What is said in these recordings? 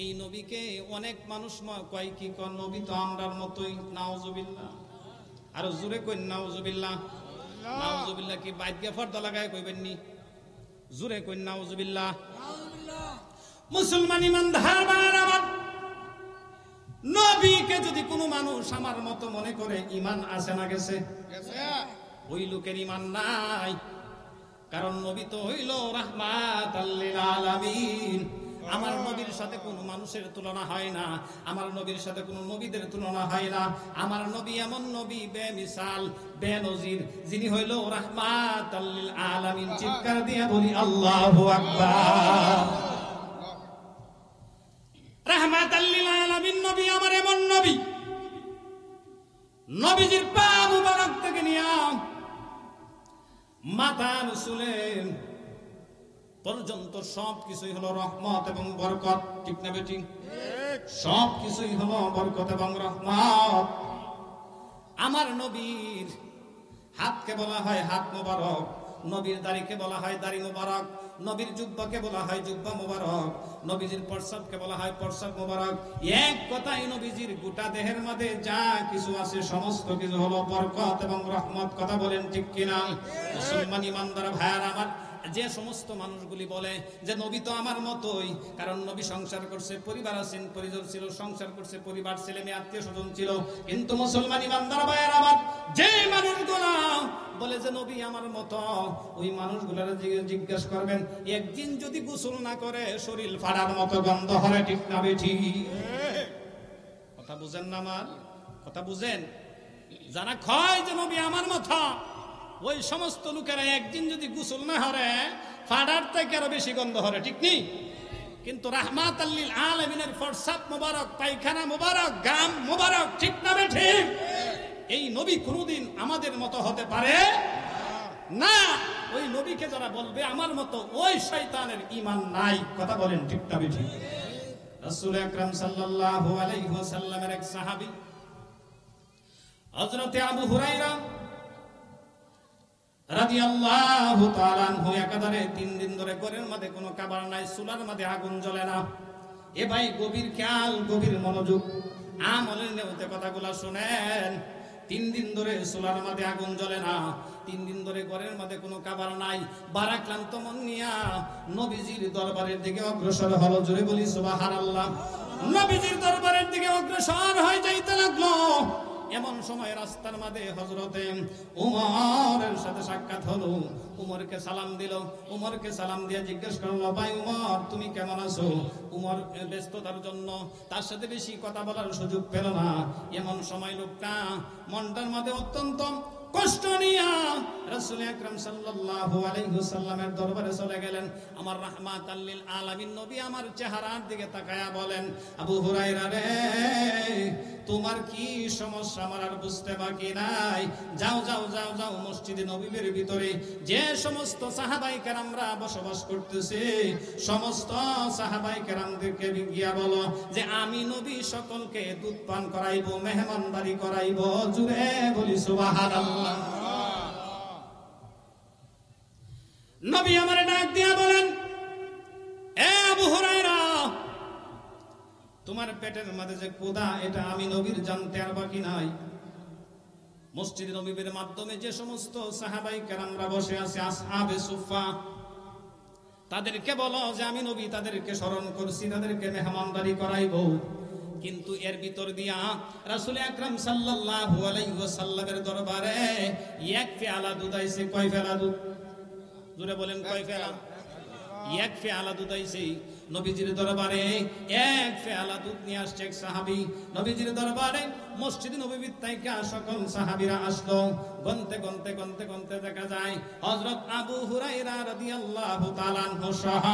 এই নবীকে অনেক মানুষ কয় কি কোন নবী তো আমরার মতোই, নাউজুবিল্লাহ। আর জোরে কই নাউজুবিল্লাহ। নাউজুবিল্লাহ কি বাইদগা ফর্দা লাগায় কইবেন নি? জোরে কই নাউজুবিল্লাহ। মুসলমান ইমানদার আমার, নবীকে যদি কোনো মানুষ আমার মতো মনে করে, ইমান আছে না গেছে? ওই লোকের ইমান নাই। কারণ নবী তো হইল রাহমাতাল লিল আলামিন। আমার নবীর সাথে কোনো মানুষের তুলনা হয় না, আমার নবীর সাথে কোনো নবীদের তুলনা হয় না। আমার নবী এমন নবী, বেমিসাল, বেনজির, যিনি হইল রাহমাতাল লিল আলামিন। চিৎকার দিয়ে বলি আল্লাহু আকবার। রাহমাতাল লিল আলামিন নবী আমার এমন নবী, নবীজির পা মুবারক থেকে নিয়া মাথার চুলের পর্যন্ত সবকিছুই হলো রহমত এবং বরকত। ঠিক না বেটি? সবকিছুই হলো বরকত এবং রহমত। আমার নবীর হাতকে বলা হয় হাত মোবারক, নবীর দাড়িকে বলা হয় দাড়ি মোবারক, নবীর জুব্বাকে বলা হয় জুব্বা মোবারক, নবীজির প্রস্রাবকে বলা হয় প্রস্রাব মোবারক। এক কথায় নবীজির গোটা দেহের মধ্যে যা কিছু আছে সমস্ত কিছু হলো বরকত এবং রহমত। কথা বলেন ঠিক কিনা? মুসলমান ইমানদার ভাইয়ার আমার, যে সমস্ত মানুষগুলি বলে যে নবী তো আমার মতোই, কারণ নবী সংসার করছে, পরিবার আছেন, পরিজন ছিল, সংসার করছে, পরিবার, ছেলে মেয়ে, আত্মীয় স্বজন ছিল। কিন্তু মুসলমান ইমানদার ভাইয়ার আমার, যে মানুষগুলা বলে যে নবী আমার মতো, ওই মানুষগুলার জিজ্ঞাসা করবেন, একদিন যদি গোসল না করে শরীর ফাড়ার মতো গন্ধ হয়। ঠিক না বেঠি? কথা বুঝেন না আমার কথা? বুঝেন? যারা কয় যে নবী আমার মতো, ওই সমস্ত লোকেরা একদিন যদি গোসল না হরে ফাড়ার থেকে আরো বেশি গন্ধ হরে। ঠিক নেই? কিন্তু রাহমাতাল লিল আলামিনের প্রস্রাব মোবারক, পায়খানা মোবারক, গাম মোবারক। ঠিক না বেঠি? এই নবী কোনদিন আমাদের মতো হতে পারে না। ওই নবীকে যারা বলবে আমার মতো, ওই শয়তানের ঈমান নাই। কথা বলেন ঠিক না বেঠি? রাসূল আকরাম সাল্লাল্লাহু আলাইহি ওয়াসাল্লামের এক সাহাবী হযরতে আবু হুরায়রা রাদিয়াল্লাহু তাআলা আনহু একাধারে 3 দিন ধরে ঘরের মধ্যে কোনো খাবার নাই, চুলার মধ্যে আগুন জ্বলে না। এ ভাই গভীর খেয়াল, গভীর মনোযোগ, আমলের নেওতে কথাগুলা শুনেন। 3 দিন ধরে চুলার মধ্যে আগুন জ্বলে না, 3 দিন ধরে ঘরের মধ্যে কোনো খাবার নাই। বারাক্লান্ত মন নিয়া নবীজির দরবারের দিকে অগ্রসর হলো। জোরে বলি সুবহানাল্লাহ। নবীজির দরবারের দিকে অগ্রসর হয়ে যাইতে লাগলো। এমন সময় রাস্তার মধ্যে হযরতে উমরের সাথে সাক্ষাৎ হলো। উমরকে সালাম দিল। উমরকে সালাম দিয়ে জিজ্ঞেস করলো, ভাই উমর তুমি কেমন আছো? উমর ব্যস্ততার জন্য তার সাথে বেশি কথা বলার সুযোগ পেল না। এমন সময় লোকটা মনটার মধ্যে অত্যন্ত কষ্ট নিয়া রাসূল আকরাম সাল্লাল্লাহু আলাইহি ওয়াসাল্লামের দরবারে চলে গেলেন। আমার রাহমাতাল লিল আলামিন নবী আমার চেহারার দিকে তাকায়া বলেন, আবু হুরায়রা রে, তোমার কি সমস্যা আমার আর বুঝতে বাকি নাই। যাও যাও যাও যাও, মসজিদে নববীর ভিতরে যে সমস্ত সাহাবায়ে কেরামরা বসবাস করতেছে, সমস্ত সাহাবায়ে কেরামদেরকে গিয়া বলো যে আমি নবী সকলকে দুধ পান করাইবো, মেহমানদারি করাইবো। জুড়ে বলি সুবহানাল্লাহ। নবী আমারে ডাক দিয়া বলেন, এ আবু হুরায়রা, তোমার পেটের মধ্যে যে ক্ষুধা, এটা আমি নবীর জানতে আর বাকি নাই। মসজিদ নববীর মাধ্যমে যে সমস্ত সাহাবায়ে কেরামরা বসে আছে, আসহাবে সুফফা, তাদেরকে বলো যে আমি নবী তাদেরকে স্মরণ করছি, তাদেরকে মেহমানদারি করাইবো। কিন্তু এর ভিতর দিয়া রাসূল আকরাম সাল্লাল্লাহু আলাইহি ওয়াসাল্লামের দরবারে এক পেয়ালা দুধ আইছে। কয় পেয়ালা দুধ? জোরে বলেন কয় পেয়ালা? এক পেয়ালা দুধ আইছে। নবীজির দরবারে এক পেয়ালা দুধ নিয়ে আসছে এক সাহাবী। নবীজির দরবারে মসজিদ নববীর থেকে সকল সাহাবীরা আসলো। গনতে গনতে গনতে গনতে দেখা যায় হযরত আবু হুরায়রা রাদিয়াল্লাহু তাআলা আনহু সহ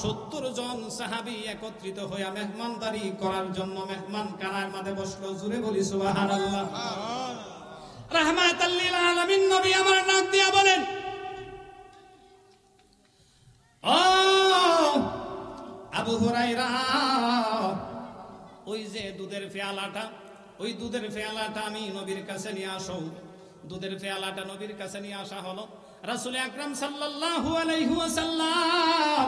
70 জন সাহাবী একত্রিত হয়ে মেহমানদারি করার জন্য মেহমানখানার মধ্যে বসলো। জোরে বলি সুবহানাল্লাহ। রাহমাতাল লিল আলামিন নবী আমার নাম দিয়া বলেন, ও আবু হুরায়রা, ওই যে দুধের পেয়ালাটা, ওই দুধের পেয়ালাটা আমি নবীর কাছে নিয়ে আসো। দুধের পেয়ালাটা নবীর কাছে নিয়ে আসা হলো। রাসূল আকরাম সাল্লাল্লাহু আলাইহি ওয়াসাল্লাম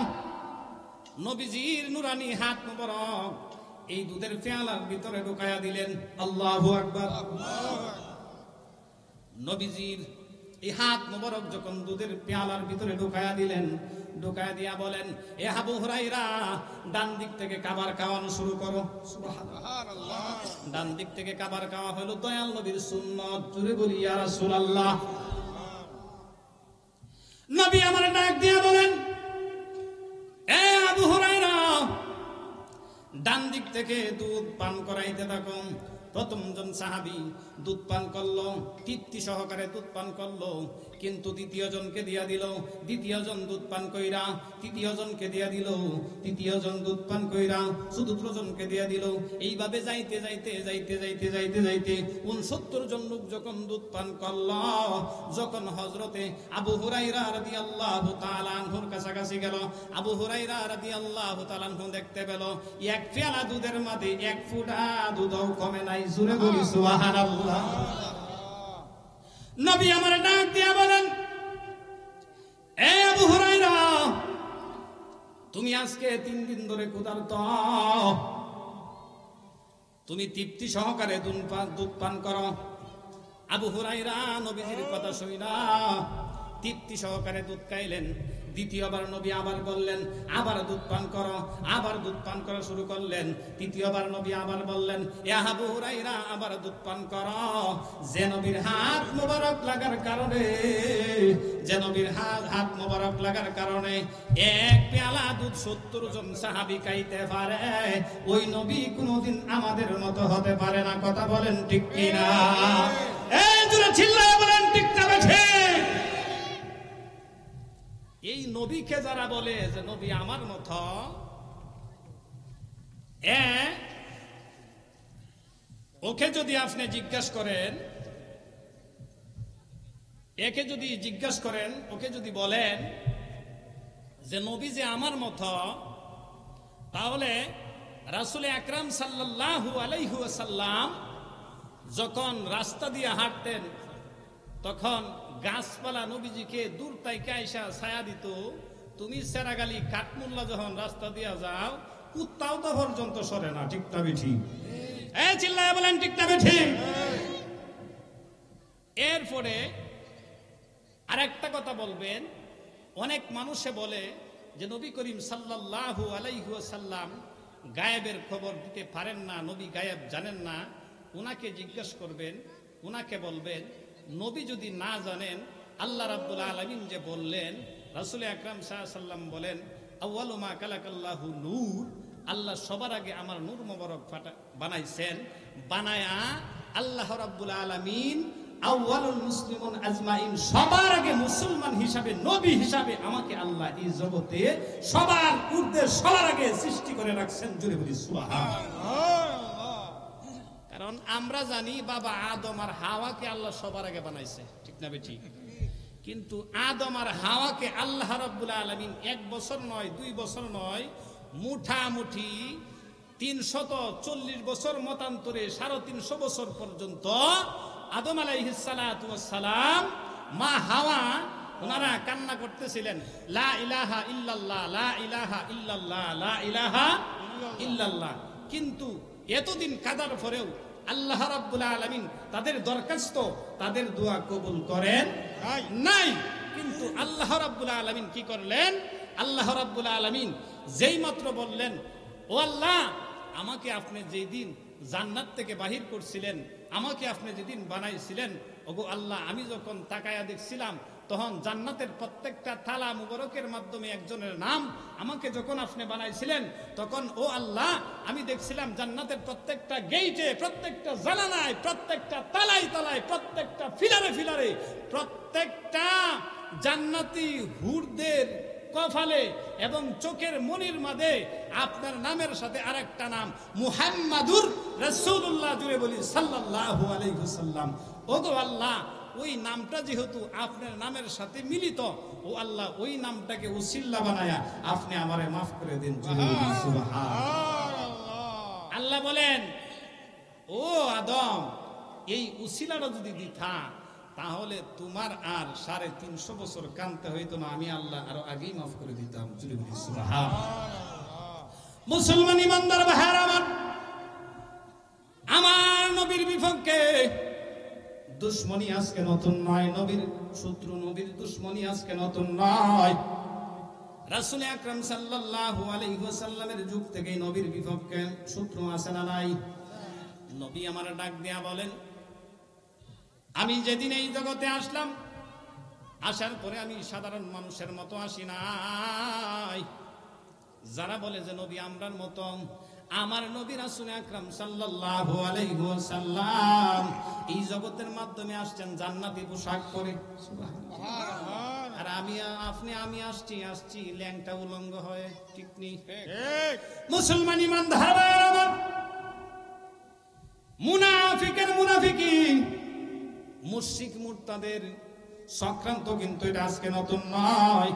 নবীজির নুরানি হাত মোবারক এই দুধের পেয়ালার ভিতরে ঢুকায়া দিলেন। আল্লাহু আকবার। নবীজির এই হাত মোবারক যখন দুধের পেয়ালার ভিতরে ঢুকায়া দিলেন, ঢুকায়া দিয়া বলেন, এ আবু হুরায়রা, ডান দিক থেকে খাবার খাওয়ানো শুরু করো। সুবহানাল্লাহ। ডান দিক থেকে খাবার খাওয়া হলো দয়াল নবীর সুন্নাত। জুড়ে বলি ইয়া রাসূলুল্লাহ। নবী আমার ডাক দিয়া বলেন, এ আবু হুরায়রা, ডান দিক থেকে দুধ পান করাইতে থাকো। প্রথম জন সাহাবী দুধ পান করলো, তৃপ্তি সহকারে দুধ পান করলো, কিন্তু দ্বিতীয় জনকে দিয়া দিল। দ্বিতীয় জন দুধ পান কইরা তৃতীয় জনকে দিয়া দিল, তৃতীয় জন দুধ পান কইরা চতুর্থ জনকে দিয়া দিল। এইভাবে যাইতে যাইতে যাইতে যাইতে যাইতে যাইতে 69 জন লোক যখন দুধ পান করল, যখন হযরতে আবু হুরায়রা রাদিয়াল্লাহু তাআলা আনহুর কাছাকাছি গেল, আবু হুরায়রা রাদিয়াল্লাহু তাআলা আনহু দেখতে পেল এক পেয়ালা দুধের মধ্যে এক ফোঁটা দুধও কমে নাই। জোরে বলি সুবহানাল্লাহ। নবী আমার ডাক দিয়া বলেন, এ আবু হুরায়রা, তুমি আজকে 3 দিন ধরে ক্ষুধার্ত, তুমি তৃপ্তি সহকারে দুধ পান করো। আবু হুরায়রা নবীজির কথা শুইনা তৃপ্তি সহকারে দুধ খাইলেন। দ্বিতীয়বার নবী আবার বললেন, আবার দুধ পান করো। আবার দুধ পান করা শুরু করলেন। তৃতীয়বার নবী আবার বললেন, এ আবু হুরায়রা, আবার দুধ পান করো। যে নবীর হাত মোবারক লাগার কারণে, যে নবীর হাত মোবারক লাগার কারণে এক পেয়ালা দুধ 70 জন সাহাবী খাইতে পারে, ওই নবী কোনদিন আমাদের মতো হতে পারে না। কথা বলেন ঠিক কিনা? এই জোরে চিল্লায় বলেন ঠিক না বেঠিক? এই নবীকে যারা বলে যে নবী আমার মতো, ওকে যদি আপনি জিজ্ঞাসা করেন, একে যদি জিজ্ঞাসা করেন, ওকে যদি বলেন যে নবী যে আমার মতো, তাহলে রাসূল আকরাম সাল্লাল্লাহু আলাইহি ওয়াসাল্লাম যখন রাস্তা দিয়ে হাঁটতেন, তখন গাছপালা নবীজিকে দূর থেকে আইসা ছায়া দিত। তুমি সেরাগালি কাঠমুল্লা যখন রাস্তা দিয়া যাও, কুত্তাও তো পর্যন্ত সরে না। ঠিক না বেঠিক? এই চিল্লায় বলেন ঠিক না বেঠিক? এরপরে আরেকটা কথা বলবেন, অনেক মানুষে বলে যে নবী করিম সাল্লাল্লাহু আলাইহি ওয়াসাল্লাম গায়েবের খবর দিতে পারেন না, নবী গায়েব জানেন না। উনাকে জিজ্ঞাসা করবেন, উনাকে বলবেন, নবী যদি না জানেন, আল্লাহ রাব্বুল আলামিন যে বললেন, রাসূল আকরাম সাল্লাল্লাহু আলাইহি ওয়াসাল্লাম বলেন, আউয়ালু মা খালাকাল্লাহু নূর, আল্লাহ সবার আগে আমার নূর মোবারক বানাইছেন। বানায়া আল্লাহ রাব্বুল আলামিন আউয়ালুল মুসলিমুন আজমাইন, সবার আগে মুসলমান হিসাবে, নবী হিসাবে আমাকে আল্লাহ এই জগতে সবার ঊর্ধ্বে, সবার আগে সৃষ্টি করে রাখছেন। জোরে বলি সুবহানাল্লাহ। কারণ আমরা জানি বাবা আদম আর হাওয়াকে আল্লাহ সবার আগে বানাইছে। ঠিক না বেঠিক? কিন্তু আদম আর হাওয়াকে আল্লাহ রাব্বুল আলামিন 1 বছর নয়, 2 বছর নয়, মুঠামুঠি 340 বছর মতান্তরে 350 বছর পর্যন্ত আদম আলাইহিস সালাতু ওয়াস সালাম, মা হাওয়া, ওনারা কান্না করতেছিলেন, লা ইলাহা ইল্লাল্লাহ, লা ইলাহা ইল্লাল্লাহ, লা ইলাহা ইল্লাল্লাহ। কিন্তু এতদিন কাদার পরেও আল্লাহ রাব্বুল আলামিন তাদের দরখাস্ত, তাদের দোয়া কবুল করেন নাই। কিন্তু আল্লাহ রাব্বুল আলামিন কি করলেন? আল্লাহ রাব্বুল আলামিন যেই মাত্র বললেন, ও আল্লাহ, আমাকে আপনি যেই দিন জান্নাত থেকে বাহির করছিলেন, আমাকে আপনি যেদিন বানাইছিলেন, ওগো আল্লাহ, আমি যখন তাকায়া দেখছিলাম, তখন জান্নাতের প্রত্যেকটা তালা মুবারকের মাধ্যমে একজনের নাম আমাকে যখন আপনি বানাইছিলেন, তখন ও আল্লাহ, আমি দেখছিলাম জান্নাতের প্রত্যেকটা গেইটে, প্রত্যেকটা জানালায়, প্রত্যেকটা তালায় তালায়, প্রত্যেকটা ফিলারে ফিলারে, প্রত্যেকটা জান্নাতি হুরদের কপালে এবং চোখের মনির মাঝে আপনার নামের সাথে আরেকটা নাম মুহাম্মাদুর রাসূলুল্লাহ, জুড়ে বলি সাল্লাল্লাহু আলাইহি ওয়াসাল্লাম। ওগো আল্লাহ, ওই নামটা যেহেতু আপনার নামের সাথে মিলিত, ও আল্লাহ, ওই নামটাকে উসিলা বানায়া আপনি আমারে মাফ করে দিন। সুবহানাল্লাহ। আল্লাহ বলেন, ও আদম, এই উসিলাটা যদি দিতা, তাহলে তোমার আর 350 বছর কাঁদতে হইতো না, আমি আল্লাহ আরো আগেই মাফ করে দিতাম। সুবহানাল্লাহ। মুসলমান ইমানদার ভাইরা আমার, আমার নবীর বিপক্ষে দুশ্মনী আজকে নতুন নয়, নবীর শত্রু নবীর দুশ্মনী আজকে নতুন নয়। রাসূল আকরাম সাল্লাল্লাহু আলাইহি ওয়াসাল্লামের যুগ থেকেই নবীর বিপক্ষে শত্রু আছে না নাই? নবী আমার ডাক দেয়া বলেন, আমি যেদিন এই জগতে আসলাম, আসার পরে আমি সাধারণ মানুষের মতো আসি নাই। যারা বলে যে নবী আমরার মতো, আমার নবী রাসূল আকরাম সাল্লাল্লাহু আলাইহি ওয়াসাল্লাম এই জগতের মাধ্যমে আসছেন জান্নাতি পোশাক পরে। সুবহানাল্লাহ। আর আমি আসছি ল্যাংটা উলঙ্গ হয়ে, ঠিক নেই? মুসলমান ইমানদার আমার, মুনাফিকের মুনাফিকি, মুশরিক মুরতাদের চক্রান্ত কিন্তু এটা আজকে নতুন নয়।